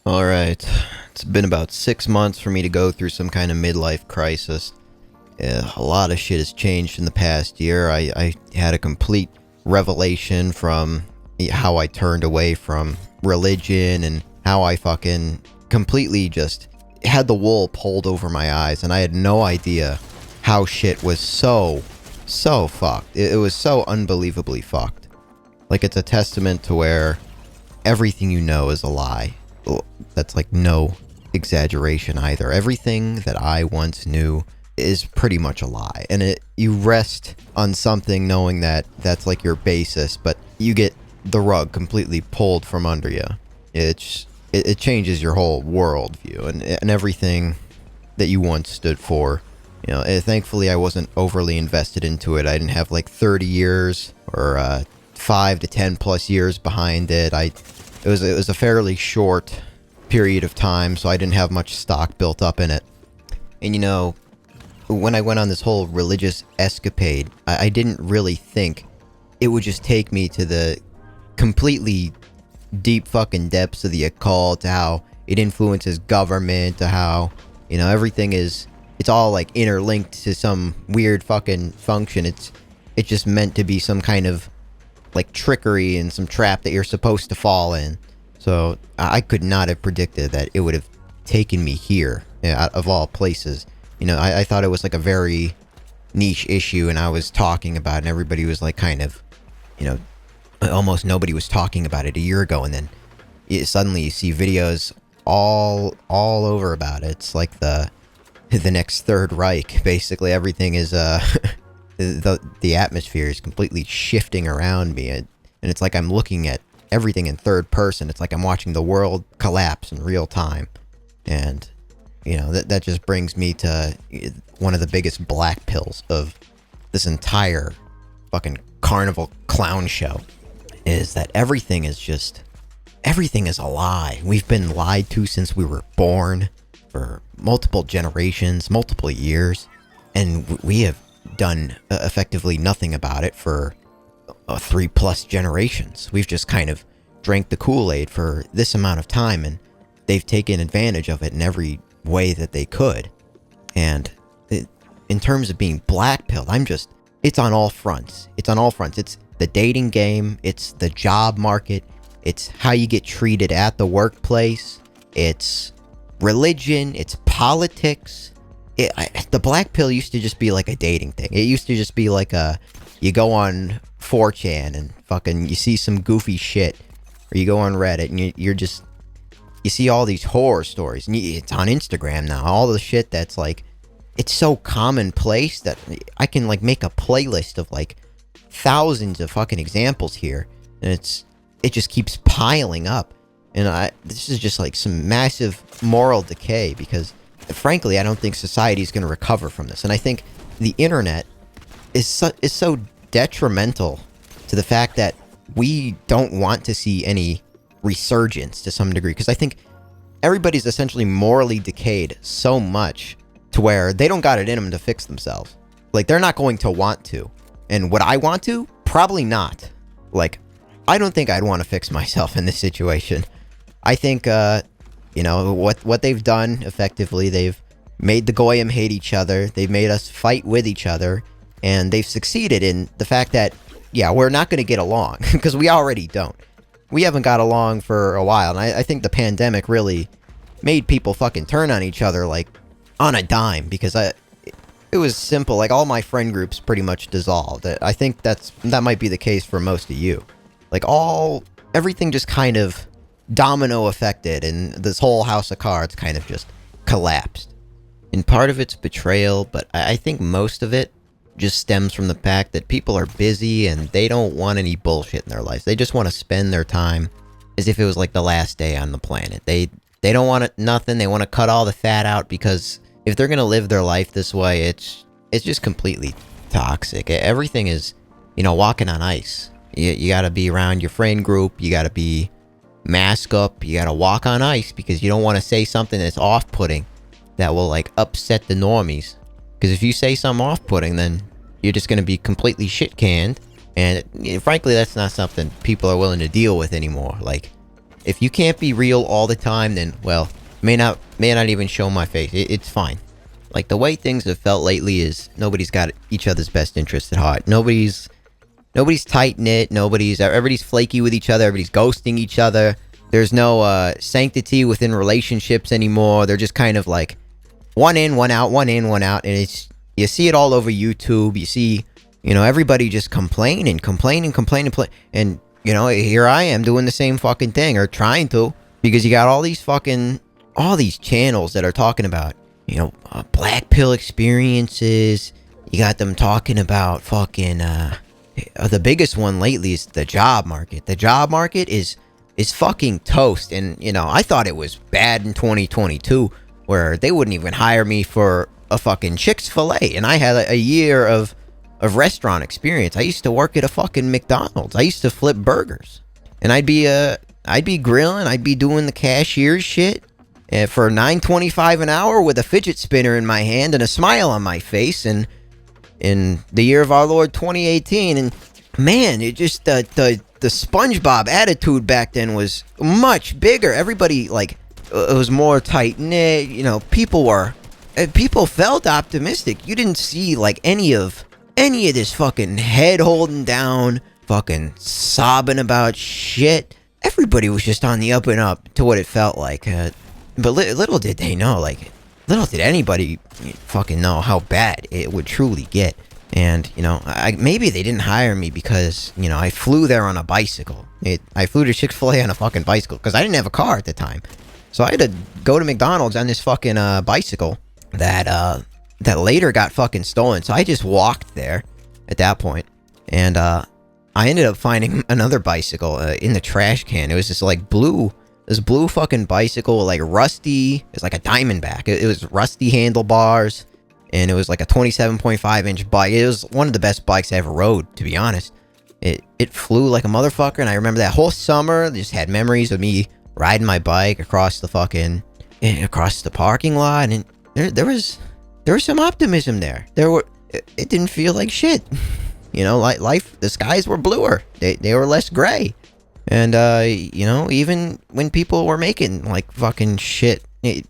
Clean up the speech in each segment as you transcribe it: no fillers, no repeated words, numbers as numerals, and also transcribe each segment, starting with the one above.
Alright, it's been about 6 months for me to go through some kind of midlife crisis. A lot of shit has changed in the past year. I had a complete revelation from how I turned away from religion and how I fucking completely just had the wool pulled over my eyes, and I had no idea how shit was so fucked. It was so unbelievably fucked. Like, it's a testament to where everything you know is a lie. That's like no exaggeration either. Everything that I once knew is pretty much a lie, and you rest on something knowing that that's like your basis, but you get the rug completely pulled from under you. It changes your whole worldview and everything that you once stood for. Thankfully I wasn't overly invested into it. I didn't have like 30 years or 5 to 10 plus years behind it. It was a fairly short period of time, so I didn't have much stock built up in it. And when I went on this whole religious escapade, I didn't really think it would just take me to the completely deep fucking depths of the occult, to how it influences government, to how, it's all like interlinked to some weird fucking function. It's just meant to be some kind of like trickery and some trap that you're supposed to fall in. So I could not have predicted that it would have taken me here, out of all places. I thought it was like a very niche issue, and I was talking about it, and everybody was like kind of, almost nobody was talking about it a year ago, and then suddenly you see videos all over about it. It's like the next Third Reich. Basically, everything is the atmosphere is completely shifting around me, and it's like I'm looking at everything in third person. It's like I'm watching the world collapse in real time, and that just brings me to one of the biggest black pills of this entire fucking carnival clown show, is that everything is a lie. We've been lied to since we were born, for multiple generations, multiple years, and we have done effectively nothing about it for 3+ generations. We've just kind of drank the Kool-Aid for this amount of time, and they've taken advantage of it in every way that they could. And in terms of being black-pilled, it's on all fronts. It's the dating game, it's the job market, it's how you get treated at the workplace, it's religion, it's politics. The black pill used to just be like a dating thing. It used to just be like you go on 4chan and fucking you see some goofy shit, or you go on Reddit and you see all these horror stories, and it's on Instagram now. All the shit that's like, it's so commonplace that I can like make a playlist of like thousands of fucking examples here, and it just keeps piling up. And this is just like some massive moral decay, because frankly, I don't think society is going to recover from this. And I think the internet is so detrimental to the fact that we don't want to see any resurgence to some degree, because I think everybody's essentially morally decayed so much to where they don't got it in them to fix themselves. Like, they're not going to want to. And would I want to? Probably not. Like, I don't think I'd want to fix myself in this situation. I think, what they've done, effectively, they've made the Goyim hate each other, they've made us fight with each other, and they've succeeded in the fact that, yeah, we're not going to get along, because we already don't. We haven't got along for a while, and I think the pandemic really made people fucking turn on each other, like, on a dime, because it was simple. Like, all my friend groups pretty much dissolved. I think that might be the case for most of you. Like, everything just kind of domino affected, and this whole house of cards kind of just collapsed. And part of it's betrayal, but I think most of it just stems from the fact that people are busy and they don't want any bullshit in their lives. They just want to spend their time as if it was like the last day on the planet. They don't want nothing. They want to cut all the fat out, because if they're going to live their life this way, it's just completely toxic. Everything is, walking on ice. You got to be around your friend group. You got to be mask up. You got to walk on ice, because you don't want to say something that's off-putting that will like upset the normies. Because if you say something off-putting, then you're just going to be completely shit-canned. And frankly, that's not something people are willing to deal with anymore. Like, if you can't be real all the time, then, well, may not even show my face. It's fine. Like, the way things have felt lately is nobody's got each other's best interest at heart. Nobody's tight-knit. Everybody's flaky with each other. Everybody's ghosting each other. There's no sanctity within relationships anymore. They're just kind of like one in, one out, one in, one out. And you see it all over YouTube. You see, everybody just complaining. And, here I am doing the same fucking thing, or trying to, because you got all these channels that are talking about, black pill experiences. You got them talking about fucking, the biggest one lately is the job market. The job market is fucking toast. And, I thought it was bad in 2022, where they wouldn't even hire me for a fucking Chick-fil-A. And I had a year of restaurant experience. I used to work at a fucking McDonald's. I used to flip burgers. And I'd be grilling, I'd be doing the cashier's shit for $9.25 an hour with a fidget spinner in my hand and a smile on my face. And in the year of our Lord 2018, and man, it just the SpongeBob attitude back then was much bigger. Everybody, like, it was more tight knit. People felt optimistic. You didn't see like any of this fucking head holding down, fucking sobbing about shit. Everybody was just on the up and up, to what it felt like. But little did they know, like, little did anybody fucking know how bad it would truly get. And, maybe they didn't hire me because, I flew there on a bicycle. I flew to Chick-fil-A on a fucking bicycle because I didn't have a car at the time. So I had to go to McDonald's on this fucking bicycle that later got fucking stolen. So I just walked there at that point. And I ended up finding another bicycle in the trash can. It was this like blue fucking bicycle, like rusty. It was like a Diamondback. It was rusty handlebars. And it was like a 27.5 inch bike. It was one of the best bikes I ever rode, to be honest. It flew like a motherfucker. And I remember that whole summer, just had memories of me riding my bike across the parking lot. And there was some optimism there. It didn't feel like shit. Like life, the skies were bluer. They were less gray. And, even when people were making like fucking shit, they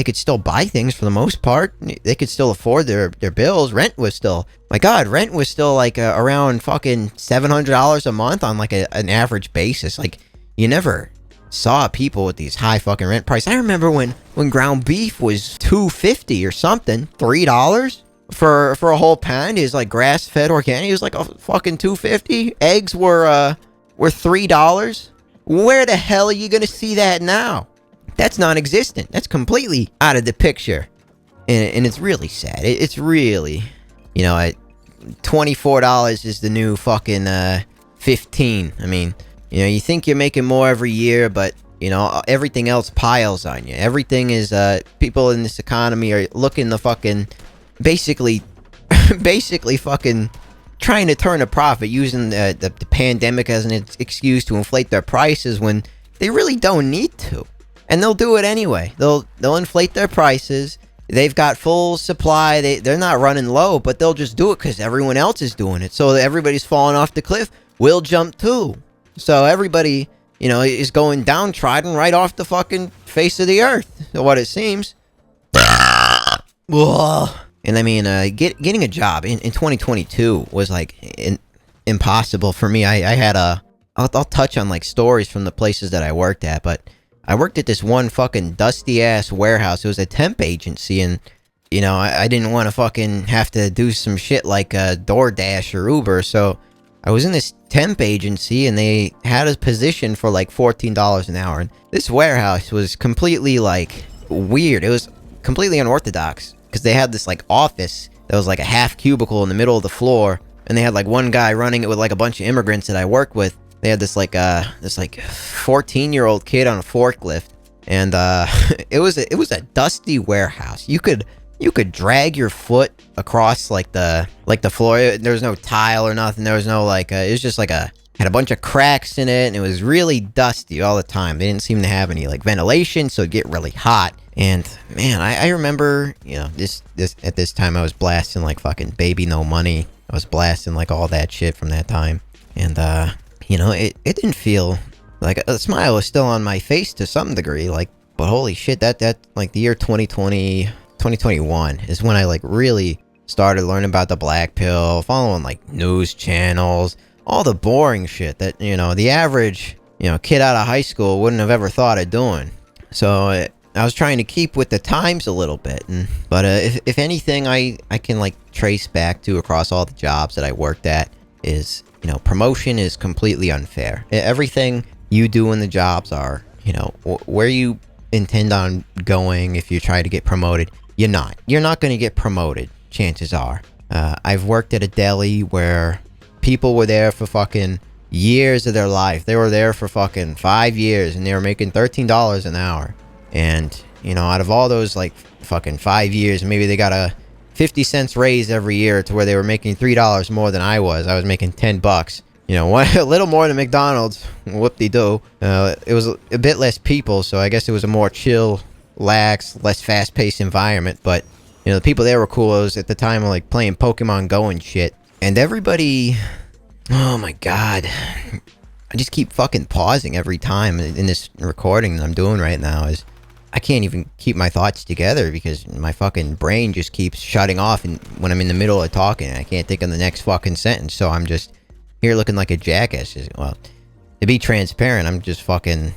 could still buy things for the most part. They could still afford their bills. Rent was still like around fucking $700 a month on like an average basis. Like, you never saw people with these high fucking rent prices. I remember when ground beef was $2.50 or something, $3 for a whole pound. Is like grass fed organic. It was like a fucking $2.50. Eggs were $3. Where the hell are you gonna see that now? That's non-existent. That's completely out of the picture. And it's really sad. It's really, $24 is the new fucking $15. I mean, you think you're making more every year, but, everything else piles on you. Everything is, people in this economy are looking to fucking, basically fucking trying to turn a profit, using the pandemic as an excuse to inflate their prices when they really don't need to. And they'll do it anyway. They'll inflate their prices. They've got full supply. They're not running low, but they'll just do it because everyone else is doing it. So everybody's falling off the cliff. We'll jump too. So everybody, is going downtrodden right off the fucking face of the earth, what it seems. And I mean, getting a job in 2022 was like impossible for me. I had I'll touch on like stories from the places that I worked at, but I worked at this one fucking dusty ass warehouse. It was a temp agency, and I didn't want to fucking have to do some shit like DoorDash or Uber, so I was in this temp agency, and they had a position for like $14 an hour. And this warehouse was completely like weird. It was completely unorthodox because they had this like office that was like a half cubicle in the middle of the floor, and they had like one guy running it with like a bunch of immigrants that I worked with. They had this 14-year-old kid on a forklift, and it was a dusty warehouse. You could drag your foot across like the floor. There was no tile or nothing. There was no it was just had a bunch of cracks in it, and it was really dusty all the time. They didn't seem to have any like ventilation, so it'd get really hot. And man, I remember this at this time I was blasting like fucking Baby No Money. I was blasting like all that shit from that time, and it didn't feel Like, a smile is still on my face to some degree, like, but holy shit, that like, the year 2020, 2021 is when I, like, really started learning about the black pill, following, like, news channels, all the boring shit that, you know, the average, you know, kid out of high school wouldn't have ever thought of doing. So, I was trying to keep with the times a little bit, but if anything I can, like, trace back to across all the jobs that I worked at is, you know, promotion is completely unfair. Everything you do in the jobs are, you know, where you intend on going if you try to get promoted. You're not going to get promoted, chances are. I've worked at a deli where people were there for fucking years of their life. They were there for fucking 5 years and they were making $13 an hour. And, you know, out of all those, like, fucking 5 years, maybe they got a 50 cents raise every year to where they were making $3 more than I was. I was making $10. You know, a little more than McDonald's. Whoop-de-doo. It was a bit less people, so I guess it was a more chill, lax, less fast-paced environment. But, you know, the people there were cool. I was at the time like playing Pokemon Go and shit. And everybody... Oh my god. I just keep fucking pausing every time in this recording that I'm doing right now. Is I can't even keep my thoughts together because my fucking brain just keeps shutting off and when I'm in the middle of talking. I can't think of the next fucking sentence, so I'm just here looking like a jackass. Well, to be transparent, I'm just fucking...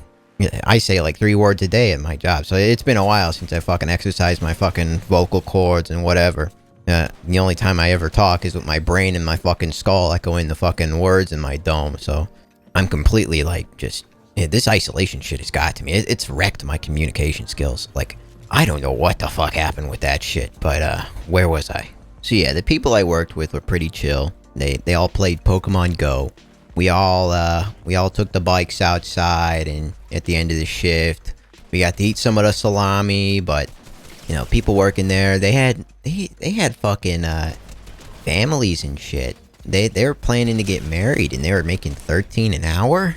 I say like 3 words a day at my job, so it's been a while since I fucking exercised my fucking vocal cords and whatever. The only time I ever talk is with my brain and my fucking skull echoing the fucking words in my dome, so I'm completely like just... this isolation shit has got to me. It's wrecked my communication skills. Like, I don't know what the fuck happened with that shit, but where was I? So yeah, the people I worked with were pretty chill. They all played Pokemon Go. We all took the bikes outside, and at the end of the shift, we got to eat some of the salami. But you know, people working there, they had fucking families and shit. They were planning to get married, and they were making $13 an hour.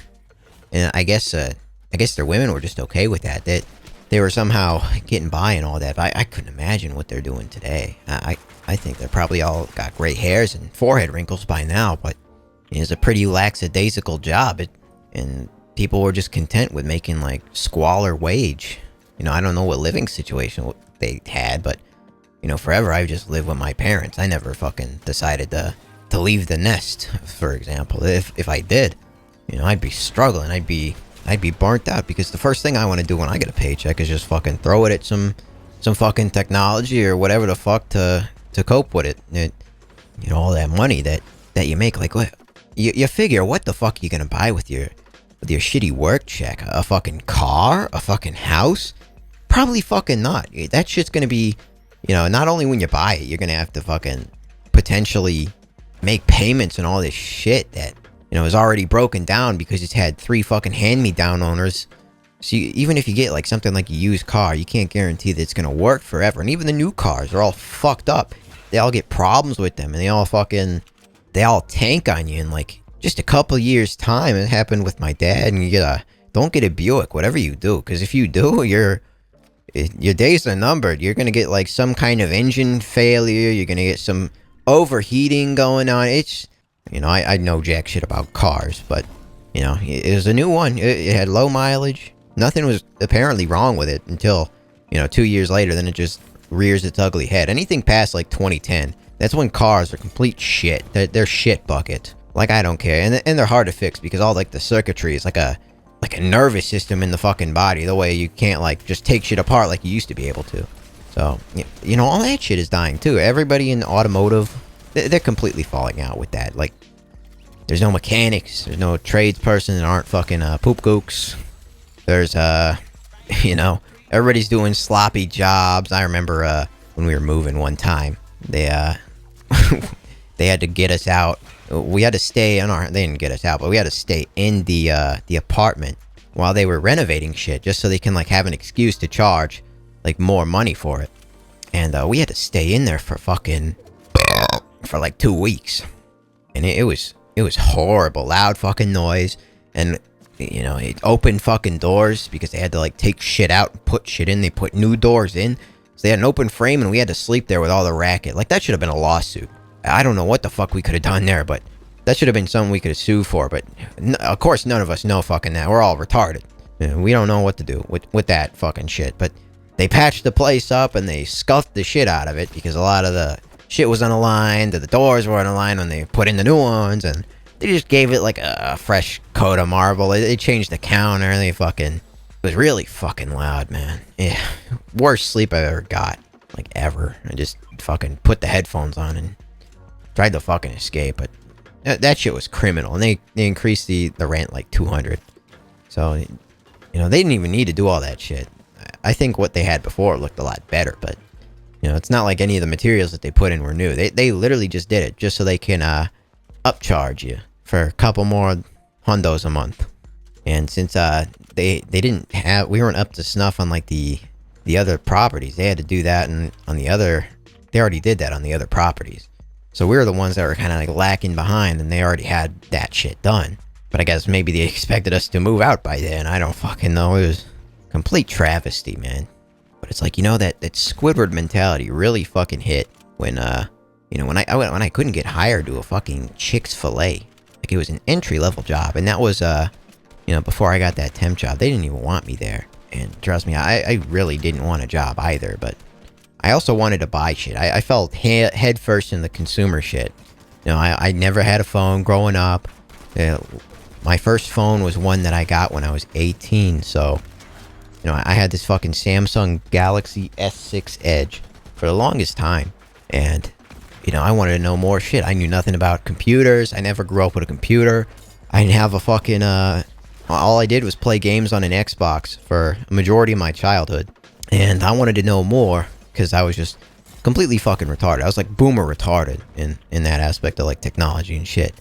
And I guess their women were just okay with that. That they were somehow getting by and all that. But I couldn't imagine what they're doing today. I think they're probably all got gray hairs and forehead wrinkles by now, but it's a pretty lackadaisical job, and people were just content with making, like, squalor wage. You know, I don't know what living situation they had, but, you know, forever I've just lived with my parents. I never fucking decided to leave the nest, for example. If I did, you know, I'd be struggling. I'd be burnt out, because the first thing I want to do when I get a paycheck is just fucking throw it at some fucking technology or whatever the fuck to cope with it. You know, all that money that you make, like, what you figure, what the fuck are you gonna buy with your shitty work check? A fucking car? A fucking house? Probably fucking not. That shit's gonna be, you know, not only when you buy it, you're gonna have to fucking potentially make payments and all this shit that, you know, is already broken down because it's had 3 fucking hand-me-down owners. So even if you get, like, something like a used car, you can't guarantee that it's gonna work forever. And even the new cars are all fucked up. They all get problems with them, and they all tank on you in, like, just a couple years' time. It happened with my dad, and don't get a Buick, whatever you do, because if you do, your days are numbered. You're gonna get, like, some kind of engine failure. You're gonna get some overheating going on. It's, you know, I know jack shit about cars, but, you know, it was a new one. It had low mileage. Nothing was apparently wrong with it until, you know, 2 years later. Then it just rears its ugly head. Anything past, like, 2010, that's when cars are complete shit. They're shit bucket. Like, I don't care. And they're hard to fix because all, like, the circuitry is like a nervous system in the fucking body. The way you can't, like, just take shit apart like you used to be able to. So, you know, all that shit is dying too. Everybody in automotive, they're completely falling out with that. Like, there's no mechanics. There's no tradesperson that aren't fucking poop gooks. There's, you know, everybody's doing sloppy jobs. I remember when we were moving one time, they had to get us out. We had to stay in they didn't get us out, but we had to stay in the apartment while they were renovating shit, just so they can, like, have an excuse to charge, like, more money for it. And we had to stay in there for like 2 weeks. And it was horrible. Loud fucking noise. And, you know, it opened fucking doors because they had to, like, take shit out and put shit in. They put new doors in. So they had an open frame, and we had to sleep there with all the racket. Like, that should have been a lawsuit. I don't know what the fuck we could have done there, but That should have been something we could have sued for, but of course none of us know fucking that. We're all retarded. We don't know what to do with that fucking shit. But they patched the place up and they scuffed the shit out of it because a lot of the shit was unaligned, the doors were unaligned when they put in the new ones, and they just gave it like a fresh coat of marble. They changed the counter, and it was really fucking loud, man. Yeah, worst sleep I've ever got, like ever. I just fucking put the headphones on and tried to fucking escape, but that shit was criminal, and they increased the rent like 200. So, you know, they didn't even need to do all that shit. I think what they had before looked a lot better, but, you know, it's not like any of the materials that they put in were new. They literally just did it just so they can upcharge you for a couple more hundos a month. And since we weren't up to snuff on like the other properties, they had to do that, and they already did that on the other properties. So we were the ones that were kind of like lacking behind, and they already had that shit done. But I guess maybe they expected us to move out by then. I don't fucking know. It was a complete travesty, man. But it's like, you know, that Squidward mentality really fucking hit when, you know, when I couldn't get hired to a fucking Chick-fil-A. Like, it was an entry-level job, and that was, you know, before I got that temp job. They didn't even want me there. And trust me, I really didn't want a job either, but I also wanted to buy shit. I fell head first in the consumer shit. You know, I never had a phone growing up. My first phone was one that I got when I was 18, so, you know, I had this fucking Samsung Galaxy S6 Edge for the longest time, and, you know, I wanted to know more shit. I knew nothing about computers. I never grew up with a computer. I didn't have a fucking, all I did was play games on an Xbox for a majority of my childhood, and I wanted to know more, because I was just completely fucking retarded. I was like boomer retarded in that aspect of like technology and shit.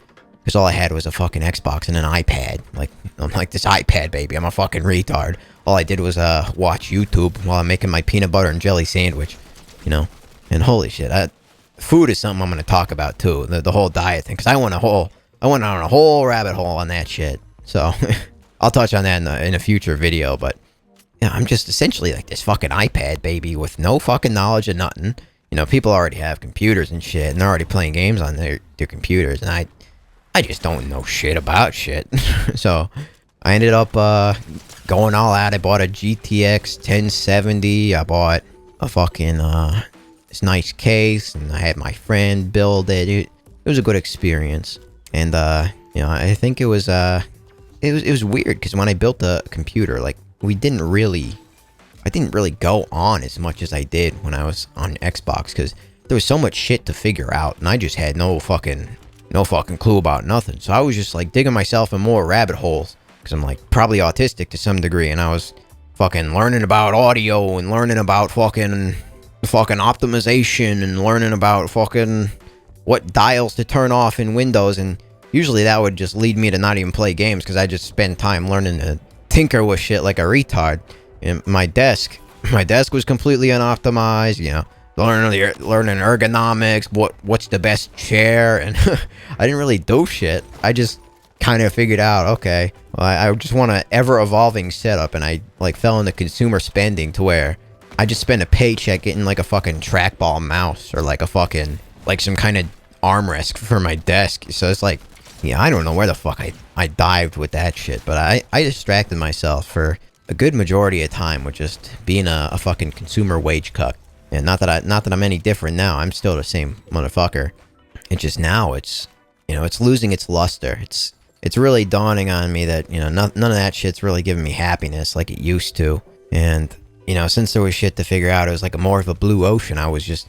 Because all I had was a fucking Xbox and an iPad. Like, I'm like, this iPad, baby. I'm a fucking retard. All I did was watch YouTube while I'm making my peanut butter and jelly sandwich. You know? And holy shit, food is something I'm going to talk about too. The whole diet thing. Because I went on a whole rabbit hole on that shit. So, I'll touch on that in a future video, but yeah, I'm just essentially like this fucking iPad baby with no fucking knowledge of nothing. You know, people already have computers and shit, and they're already playing games on their computers, and I just don't know shit about shit. So, I ended up going all out. I bought a GTX 1070. I bought a fucking this nice case, and I had my friend build it. It was a good experience, and you know, I think it was weird because when I built the computer, like, I didn't really go on as much as I did when I was on Xbox, because there was so much shit to figure out, and I just had no fucking clue about nothing. So I was just like digging myself in more rabbit holes, because I'm like probably autistic to some degree, and I was fucking learning about audio and learning about fucking optimization and learning about fucking what dials to turn off in Windows, and usually that would just lead me to not even play games, because I just spend time learning to tinker with shit like a retard. And my desk was completely unoptimized, you know, learning ergonomics, what's the best chair, and I didn't really do shit. I just kind of figured out, okay, well, I just want an ever-evolving setup, and I like fell into consumer spending to where I just spend a paycheck getting like a fucking trackball mouse or like a fucking, like some kind of armrest for my desk. So it's like, yeah, I don't know where the fuck I dived with that shit, but I distracted myself for a good majority of time with just being a fucking consumer wage cuck. And not that I'm any different now. I'm still the same motherfucker. It's just now it's, you know, it's losing its luster. It's really dawning on me that, you know, none of that shit's really giving me happiness like it used to. And, you know, since there was shit to figure out, it was like more of a blue ocean. I was just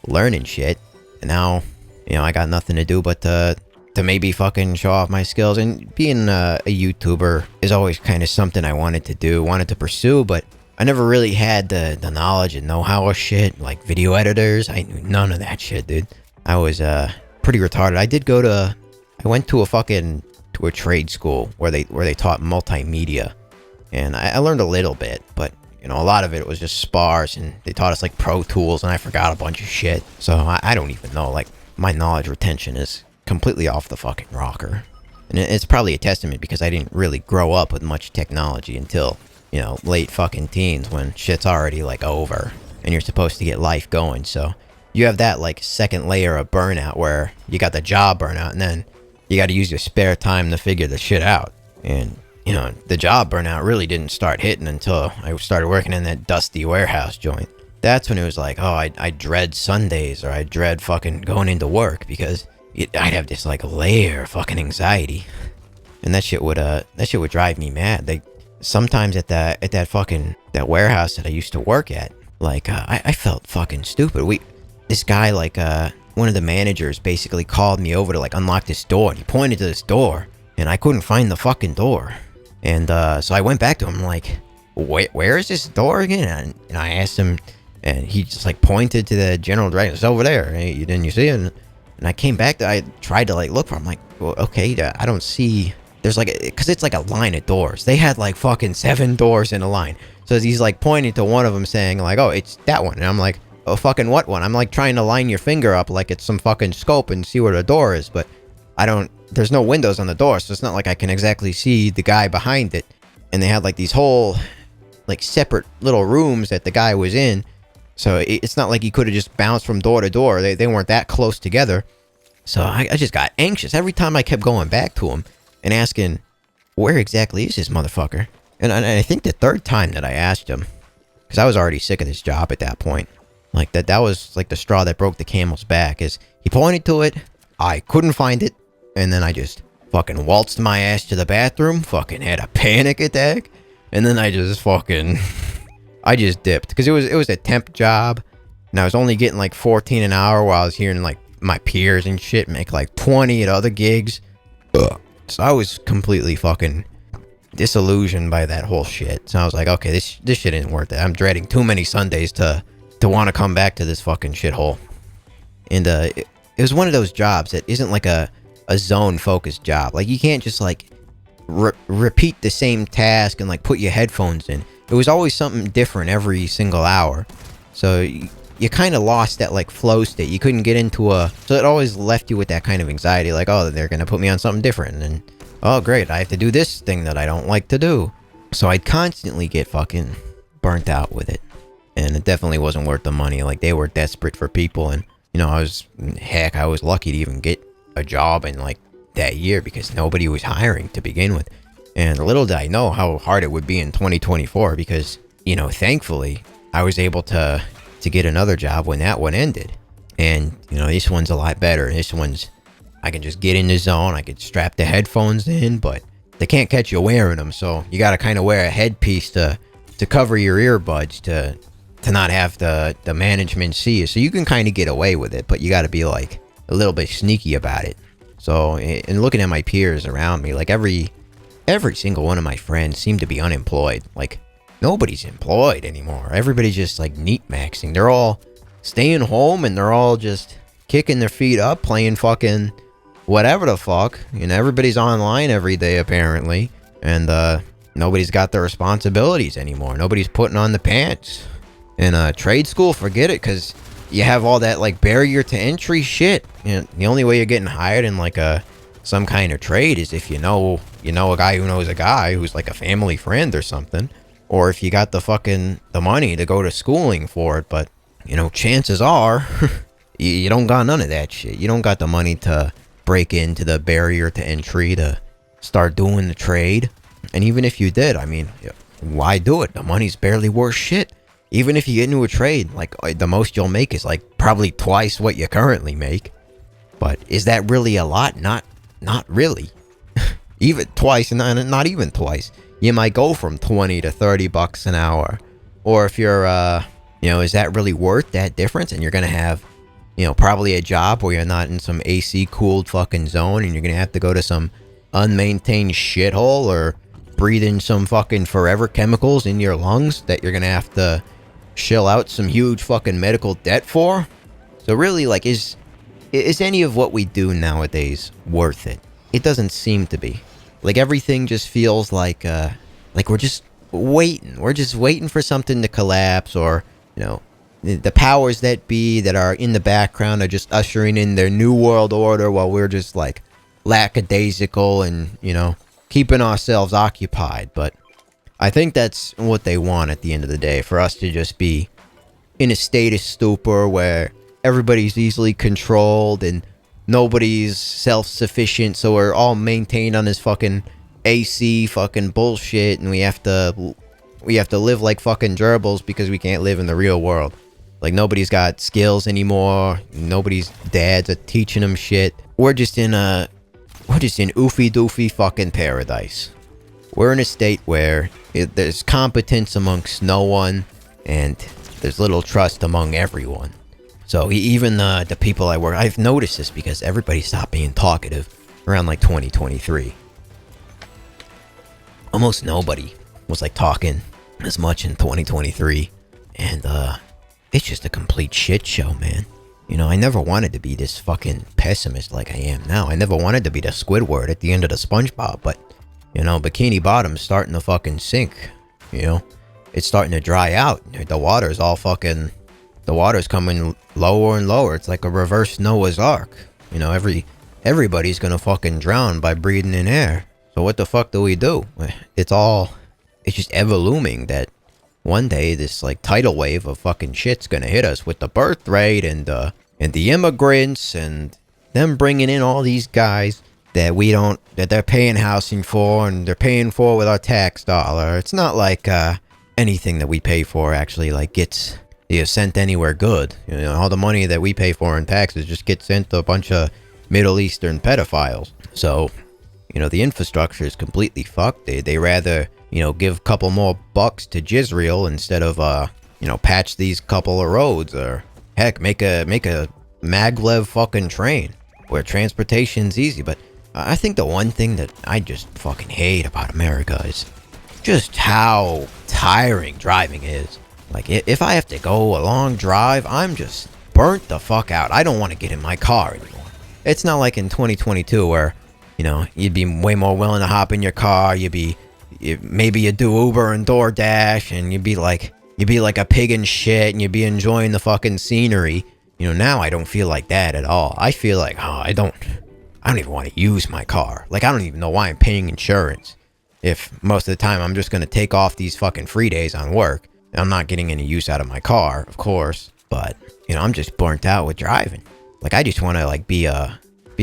learning shit. And now, you know, I got nothing to do but to maybe fucking show off my skills. And being a YouTuber is always kind of something I wanted to pursue, but I never really had the knowledge and know-how of shit, like video editors. I knew none of that shit, dude. I was pretty retarded. I went to a trade school where they taught multimedia, and I learned a little bit, but, you know, a lot of it was just sparse, and they taught us like Pro Tools, and I forgot a bunch of shit. So I don't even know, like, my knowledge retention is completely off the fucking rocker. And it's probably a testament because I didn't really grow up with much technology until, you know, late fucking teens, when shit's already like over and you're supposed to get life going. So you have that like second layer of burnout where you got the job burnout, and then you got to use your spare time to figure the shit out. And, you know, the job burnout really didn't start hitting until I started working in that dusty warehouse joint. That's when it was like, oh, I dread Sundays, or I dread fucking going into work, because I'd have this like layer of fucking anxiety. And that shit would drive me mad. Like, sometimes at that warehouse that I used to work at, like, I felt fucking stupid. This guy, like, one of the managers basically called me over to, like, unlock this door, and he pointed to this door, and I couldn't find the fucking door. And, so I went back to him, like, where is this door again? And I asked him, and he just, like, pointed to the general director. It's over there. Hey, didn't you see it? And I came back, I tried to, like, look for him. I'm like, well, okay, I don't see... There's like, because it's like a line of doors. They had like fucking 7 doors in a line. So he's like pointing to one of them saying like, oh, it's that one. And I'm like, oh, fucking what one? I'm like trying to line your finger up like it's some fucking scope and see where the door is. But there's no windows on the door. So it's not like I can exactly see the guy behind it. And they had like these whole like separate little rooms that the guy was in. So it's not like he could have just bounced from door to door. They weren't that close together. So I just got anxious every time I kept going back to him and asking, where exactly is this motherfucker? And I think the third time that I asked him, because I was already sick of this job at that point, like that was like the straw that broke the camel's back, is he pointed to it, I couldn't find it, and then I just fucking waltzed my ass to the bathroom, fucking had a panic attack, and then I just fucking, I just dipped, because it was a temp job, and I was only getting like 14 an hour while I was hearing like my peers and shit make like 20 at other gigs. Ugh. So I was completely fucking disillusioned by that whole shit. So I was like, okay, this shit isn't worth it. I'm dreading too many Sundays to want to come back to this fucking shithole. And it was one of those jobs that isn't like a zone-focused job. Like, you can't just like repeat the same task and like put your headphones in. It was always something different every single hour. So you kind of lost that like flow state. You couldn't get into so it always left you with that kind of anxiety, like, oh, they're gonna put me on something different, and oh great, I have to do this thing that I don't like to do. So I'd constantly get fucking burnt out with it, and it definitely wasn't worth the money. Like, they were desperate for people, and you know, I was lucky to even get a job in like that year, because nobody was hiring to begin with. And little did I know how hard it would be in 2024, because, you know, thankfully I was able to get another job when that one ended. And, you know, this one's a lot better. This one's, I can just get in the zone. I could strap the headphones in, but they can't catch you wearing them. So you got to kind of wear a headpiece to cover your earbuds to not have the management see you. So you can kind of get away with it, but you got to be like a little bit sneaky about it. So, and looking at my peers around me, like every single one of my friends seemed to be unemployed. Like, nobody's employed anymore. Everybody's just like neat maxing. They're all staying home, and they're all just kicking their feet up, playing fucking whatever the fuck. You know, everybody's online every day apparently, and nobody's got their responsibilities anymore. Nobody's putting on the pants. And trade school, forget it, because you have all that like barrier to entry shit. You know, the only way you're getting hired in like some kind of trade is if you know a guy who knows a guy who's like a family friend or something. Or if you got the money to go to schooling for it. But, you know, chances are you don't got none of that shit. You don't got the money to break into the barrier to entry to start doing the trade. And even if you did, I mean, why do it? The money's barely worth shit. Even if you get into a trade, like, the most you'll make is like probably twice what you currently make. But is that really a lot? Not really. Even twice, and not even twice. You might go from 20 to 30 bucks an hour. Or if you're, you know, is that really worth that difference? And you're going to have, you know, probably a job where you're not in some AC cooled fucking zone, and you're going to have to go to some unmaintained shithole or breathe in some fucking forever chemicals in your lungs that you're going to have to shell out some huge fucking medical debt for. So really, like, is any of what we do nowadays worth it? It doesn't seem to be. Like, everything just feels like we're just waiting. We're just waiting for something to collapse, or, you know, the powers that be that are in the background are just ushering in their new world order while we're just, like, lackadaisical and, you know, keeping ourselves occupied. But I think that's what they want at the end of the day, for us to just be in a state of stupor where everybody's easily controlled, and nobody's self-sufficient, so we're all maintained on this fucking AC fucking bullshit, and we have to live like fucking gerbils because we can't live in the real world. Like, nobody's got skills anymore. Nobody's dads are teaching them shit. We're just in oofy doofy fucking paradise. We're in a state where there's competence amongst no one, and there's little trust among everyone. So even the people I work, I've noticed this because everybody stopped being talkative around like 2023. Almost nobody was like talking as much in 2023, and it's just a complete shit show, man. You know, I never wanted to be this fucking pessimist like I am now. I never wanted to be the Squidward at the end of the SpongeBob, but, you know, Bikini Bottom's starting to fucking sink, you know? It's starting to dry out. The water's coming lower and lower. It's like a reverse Noah's Ark. You know, everybody's gonna fucking drown by breathing in air. So what the fuck do we do? It's just ever looming that one day this like tidal wave of fucking shit's gonna hit us with the birth rate and the immigrants and them bringing in all these guys that they're paying housing for and they're paying for with our tax dollar. It's not like anything that we pay for actually like gets sent anywhere good. You know, all the money that we pay for in taxes just gets sent to a bunch of Middle Eastern pedophiles. So, you know, the infrastructure is completely fucked. They rather, you know, give a couple more bucks to Jizreel instead of, you know, patch these couple of roads, or heck, make a maglev fucking train where transportation's easy. But I think the one thing that I just fucking hate about America is just how tiring driving is. Like, if I have to go a long drive, I'm just burnt the fuck out. I don't want to get in my car anymore. It's not like in 2022 where, you know, you'd be way more willing to hop in your car. Maybe you do Uber and DoorDash, and you'd be like a pig in shit, and you'd be enjoying the fucking scenery. You know, now I don't feel like that at all. I feel like, I don't even want to use my car. Like, I don't even know why I'm paying insurance if most of the time I'm just going to take off these fucking free days on work. I'm not getting any use out of my car, of course, but, you know, I'm just burnt out with driving. Like, I just want to, like, be a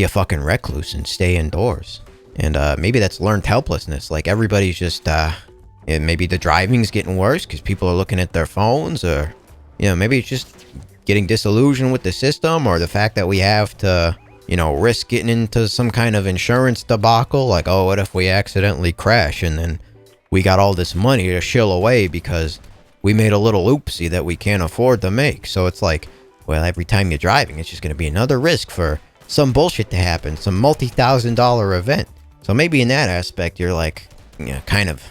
fucking recluse and stay indoors. And maybe that's learned helplessness. Like, everybody's just, maybe the driving's getting worse because people are looking at their phones, or, you know, maybe it's just getting disillusioned with the system, or the fact that we have to, you know, risk getting into some kind of insurance debacle. Like, oh, what if we accidentally crash and then we got all this money to shill away because we made a little oopsie that we can't afford to make. So it's like, well, every time you're driving, it's just going to be another risk for some bullshit to happen, some multi-$1,000 event. So maybe in that aspect, you're like, you know, kind of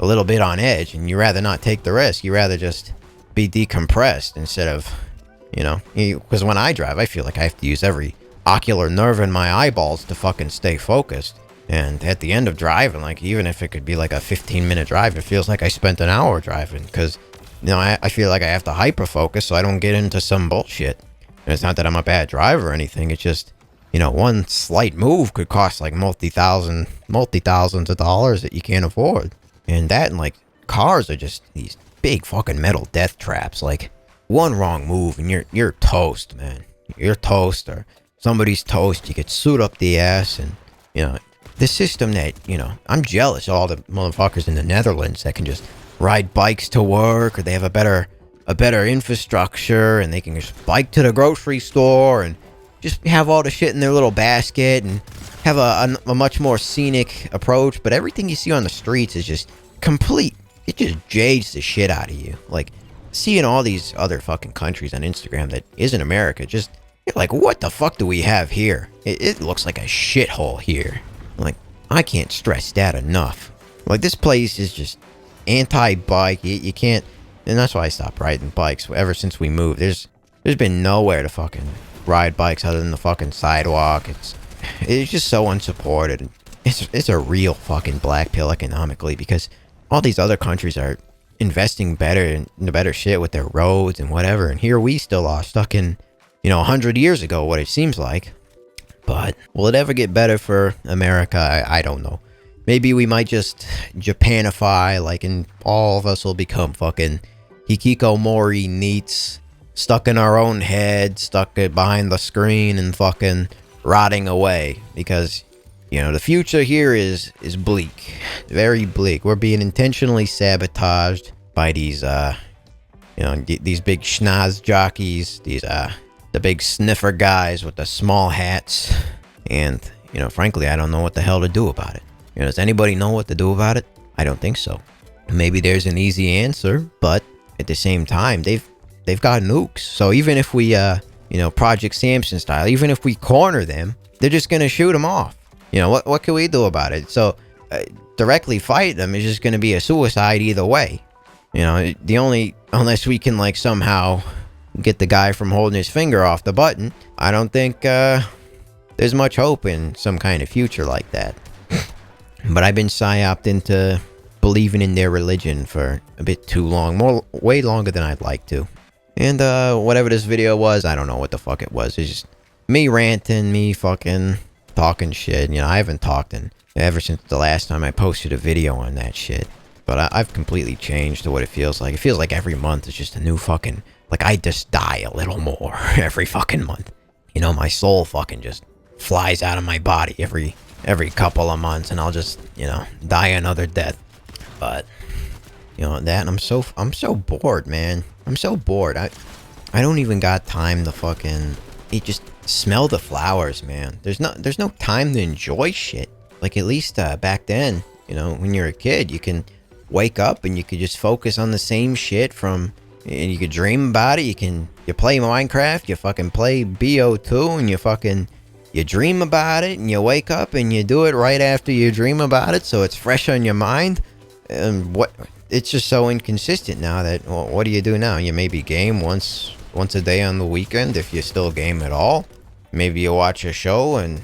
a little bit on edge, and you rather not take the risk. You rather just be decompressed instead of, you know, because when I drive, I feel like I have to use every ocular nerve in my eyeballs to fucking stay focused. And at the end of driving, like, even if it could be like a 15-minute drive, it feels like I spent an hour driving, because, you know, I feel like I have to hyper-focus so I don't get into some bullshit. And it's not that I'm a bad driver or anything, it's just, you know, one slight move could cost like multi-thousands of dollars that you can't afford. And that, and like, cars are just these big fucking metal death traps. Like, one wrong move and you're toast, man. You're toast, or somebody's toast. You get sued up the ass. And, you know, the system that, you know, I'm jealous of all the motherfuckers in the Netherlands that can just ride bikes to work, or they have a better infrastructure, and they can just bike to the grocery store and just have all the shit in their little basket and have a much more scenic approach. But everything you see on the streets is just complete. It just jades the shit out of you. Like, seeing all these other fucking countries on Instagram that isn't America, just, you're like, what the fuck do we have here? It looks like a shithole here. Like, I can't stress that enough. Like, this place is just anti-bike. You can't, and that's why I stopped riding bikes ever since we moved. There's been nowhere to fucking ride bikes other than the fucking sidewalk. It's just so unsupported. It's a real fucking black pill economically, because all these other countries are investing better in the better shit with their roads and whatever, and here we still are stuck in, you know, 100 years ago, what it seems like. But will it ever get better for America? I don't know. Maybe we might just Japanify, like, and all of us will become fucking hikikomori neats, stuck in our own head, stuck behind the screen, and fucking rotting away, because you know the future here is bleak, very bleak. We're being intentionally sabotaged by these these big schnoz jockeys, these the big sniffer guys with the small hats. And frankly, I don't know what the hell to do about it. Does anybody know what to do about it? I don't think so. Maybe there's an easy answer, but at the same time, they've got nukes. So even if we Project Samson style, even if we corner them, they're just gonna shoot them off. What can we do about it? So directly fight them is just gonna be a suicide either way. Unless we can like somehow get the guy from holding his finger off the button, I don't think there's much hope in some kind of future like that. But I've been psyoped into believing in their religion for a bit too long, way longer than I'd like to. And whatever this video was, I don't know what the fuck it was. It's just me ranting, me fucking talking shit. I haven't talked ever since the last time I posted a video on that shit. But I've completely changed to what it feels like. It feels like every month is just a new fucking... Like, I just die a little more every fucking month. My soul fucking just flies out of my body every couple of months, and I'll just, die another death. But, that, I'm so bored, man. I'm so bored. I don't even got time to fucking... just smell the flowers, man. There's no time to enjoy shit. Like, at least back then, when you're a kid, you can wake up and you could just focus on the same shit and you could dream about it. You play Minecraft, you fucking play BO2, and you dream about it, and you wake up and you do it right after you dream about it, so it's fresh on your mind. And it's just so inconsistent now that, well, what do you do now? You maybe game once a day on the weekend, if you still game at all. Maybe you watch a show, and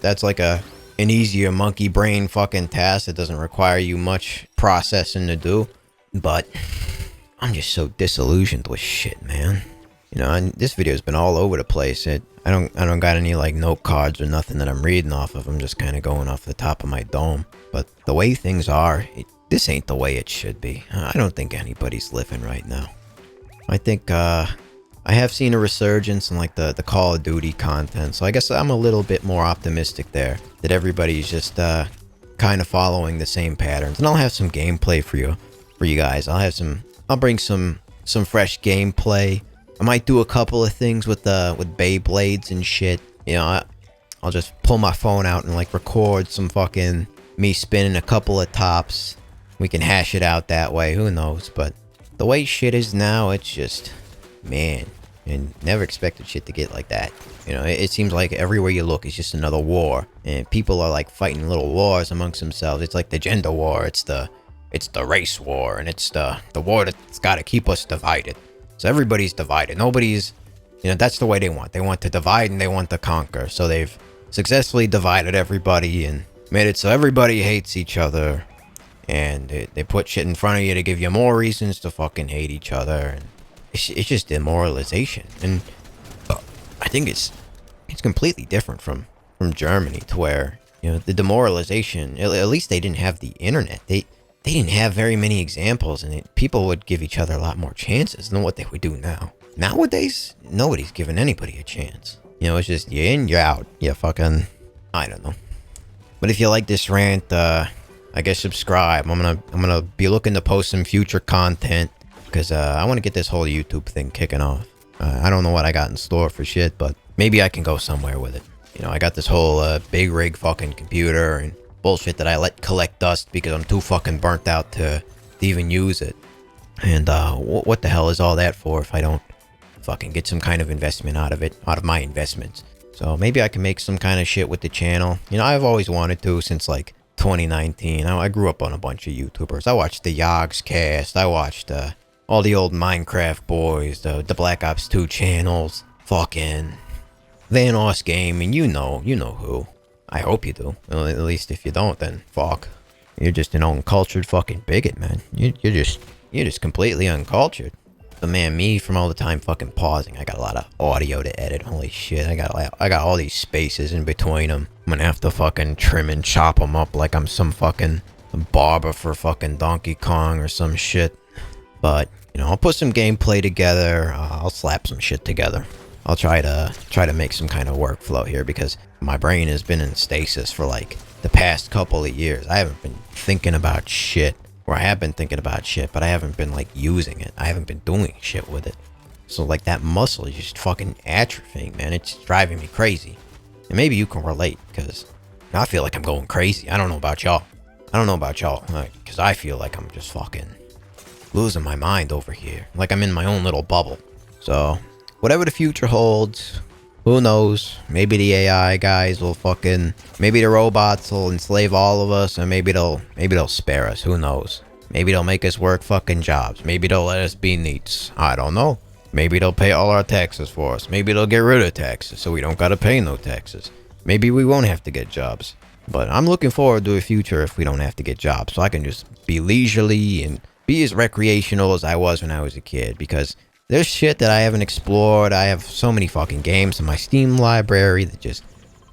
that's like an easier monkey brain fucking task that doesn't require you much processing to do. But I'm just so disillusioned with shit, man. And this video's been all over the place. I don't got any like note cards or nothing that I'm reading off of. I'm just kind of going off the top of my dome. But the way things are, this ain't the way it should be. I don't think anybody's living right now. I think I have seen a resurgence in like the Call of Duty content, so I guess I'm a little bit more optimistic there, that everybody's just kind of following the same patterns. And I'll have some gameplay for you guys. I'll bring some fresh gameplay. I might do a couple of things with Beyblades and shit. I'll just pull my phone out and like record some fucking me spinning a couple of tops. We can hash it out that way, who knows. But the way shit is now, it's just, man, and never expected shit to get like that. It seems like everywhere you look is just another war, and people are like fighting little wars amongst themselves. It's like the gender war, it's the race war, and it's the war that's got to keep us divided. So everybody's divided. Nobody's, that's the way they want. They want to divide and they want to conquer. So they've successfully divided everybody and made it so everybody hates each other. And they put shit in front of you to give you more reasons to fucking hate each other. And it's just demoralization. And I think it's completely different from Germany, to where, the demoralization, at least they didn't have the internet. They didn't have very many examples, and people would give each other a lot more chances than what they would do now. Nowadays, nobody's giving anybody a chance. It's just you're in, you're out. You fucking, I don't know. But if you like this rant, I guess subscribe. I'm gonna be looking to post some future content, because I want to get this whole YouTube thing kicking off. I don't know what I got in store for shit, but maybe I can go somewhere with it. I got this whole big rig fucking computer and bullshit that I let collect dust because I'm too fucking burnt out to even use it. And what the hell is all that for if I don't fucking get some kind of investment out of my investments? So maybe I can make some kind of shit with the channel. I've always wanted to since like 2019. I grew up on a bunch of YouTubers. I watched the Yogs cast. I watched all the old Minecraft boys, the Black Ops 2 channels, fucking Vanoss Gaming, you know who. I hope you do. Well, at least if you don't, then fuck. You're just an uncultured fucking bigot, man. You're just completely uncultured. But man, me from all the time fucking pausing, I got a lot of audio to edit. Holy shit, I got all these spaces in between them. I'm gonna have to fucking trim and chop them up like I'm some fucking barber for fucking Donkey Kong or some shit. But I'll put some gameplay together. I'll slap some shit together. I'll try to make some kind of workflow here, because my brain has been in stasis for like the past couple of years. I haven't been thinking about shit, or I have been thinking about shit, but I haven't been like using it. I haven't been doing shit with it. So like that muscle is just fucking atrophying, man. It's driving me crazy. And maybe you can relate, because I feel like I'm going crazy. I don't know about y'all. Because I feel like I'm just fucking losing my mind over here. Like I'm in my own little bubble. So whatever the future holds, who knows? Maybe the AI guys will maybe the robots will enslave all of us, and maybe they'll spare us. Who knows? Maybe they'll make us work fucking jobs. Maybe they'll let us be neats. I don't know. Maybe they'll pay all our taxes for us. Maybe they'll get rid of taxes so we don't gotta pay no taxes. Maybe we won't have to get jobs. But I'm looking forward to a future if we don't have to get jobs, so I can just be leisurely and be as recreational as I was when I was a kid, because there's shit that I haven't explored. I have so many fucking games in my Steam library that just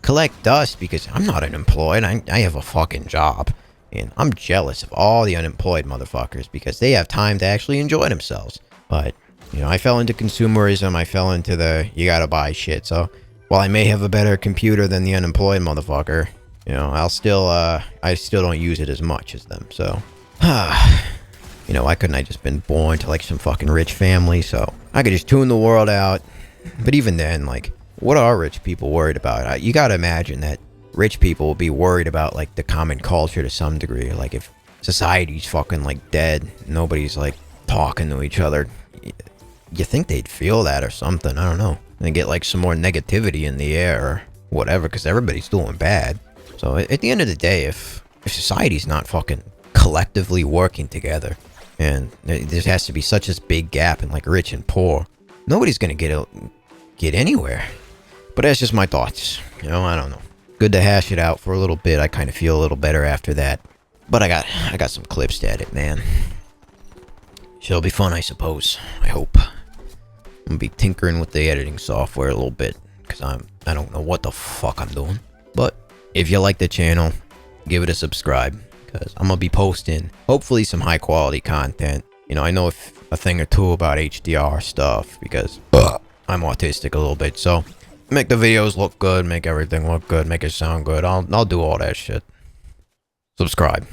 collect dust because I'm not unemployed. I have a fucking job. And I'm jealous of all the unemployed motherfuckers because they have time to actually enjoy themselves. But, you know, I fell into consumerism. I fell into you gotta buy shit. So, while I may have a better computer than the unemployed motherfucker, you know, I still don't use it as much as them. So, you know, why couldn't I just been born to like some fucking rich family so I could just tune the world out? But even then, like, what are rich people worried about? You gotta imagine that rich people will be worried about like the common culture to some degree. Like if society's fucking like dead, nobody's like talking to each other, you think they'd feel that or something. I don't know. And get like some more negativity in the air or whatever, because everybody's doing bad. So at the end of the day, if society's not fucking collectively working together, and there has to be such a big gap in like rich and poor, nobody's gonna get anywhere. But that's just my thoughts. You know, I don't know. Good to hash it out for a little bit. I kind of feel a little better after that. But I got some clips to edit, man. It'll be fun, I suppose. I hope. I'm gonna be tinkering with the editing software a little bit, because I don't know what the fuck I'm doing. But if you like the channel, give it a subscribe, because I'm gonna be posting hopefully some high quality content. You know, I know a thing or two about HDR stuff because I'm autistic a little bit, so make the videos look good, make everything look good, make it sound good. I'll do all that shit. Subscribe.